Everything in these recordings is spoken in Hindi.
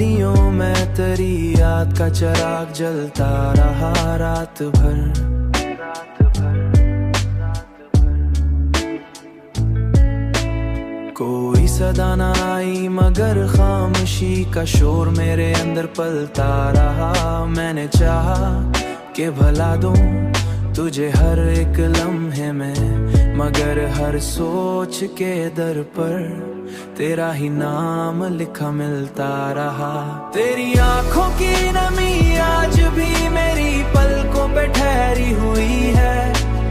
गलियों में तेरी याद का चिराग जलता रहा रात भर। कोई सदा न आई मगर खामोशी का शोर मेरे अंदर पलता रहा। मैंने चाहा कि भला दूं तुझे हर एक लम्हे में, मगर हर सोच के दर पर तेरा ही नाम लिखा मिलता रहा। तेरी आंखों की नमी आज भी मेरी पलकों पे ठहरी हुई है,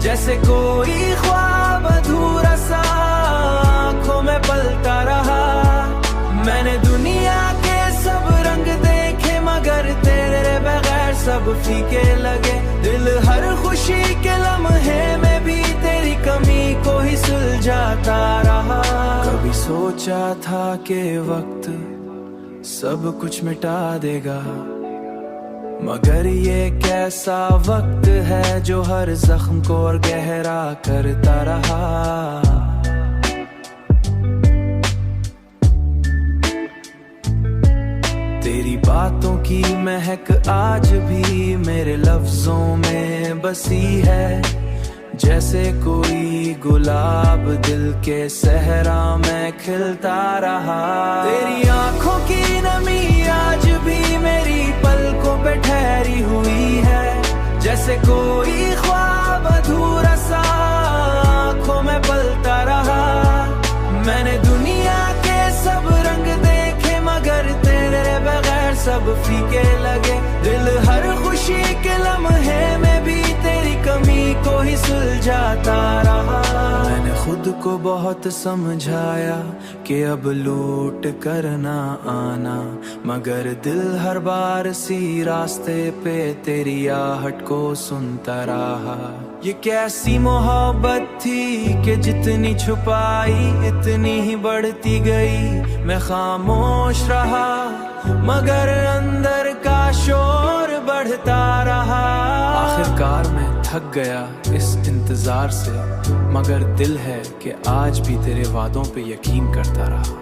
जैसे कोई ख्वाब अधूरा सा आंखों में पलता रहा। मैंने दुनिया के सब रंग देखे मगर तेरे बगैर सब फीके लगे। दिल हर खुशी के लम्हे में भी तेरी कमी को ही सुलझाता रहा। कभी सोचा था कि वक्त सब कुछ मिटा देगा, मगर ये कैसा वक्त है जो हर जख्म को और गहरा करता रहा। तेरी बातों की महक आज भी मेरे लफ्जों में बसी है, जैसे कोई गुलाब दिल के सहरा में खिलता रहा। तेरी आंखों की नमी आज भी मेरी पलकों पे ठहरी हुई है, जैसे कोई ख्वाब अधूरा सा आंखों में पलता रहा। मैंने दुनिया के सब रंग देखे मगर तेरे बगैर सब फीके लगे। दिल हर खुशी के लम्हे में भी तेरी कमी को ही सुलझाता रहा। मैंने खुद को बहुत समझाया कि अब लूट कर ना आना, मगर दिल हर बार सी रास्ते पे तेरी आहट को सुनता रहा। ये कैसी मोहब्बत थी कि जितनी छुपाई इतनी ही बढ़ती गई। मैं खामोश रहा मगर अंदर का शोर बढ़ता रहा। आखिरकार मैं थक गया इस इंतजार से, मगर दिल है कि आज भी तेरे वादों पे यकीन करता रहा।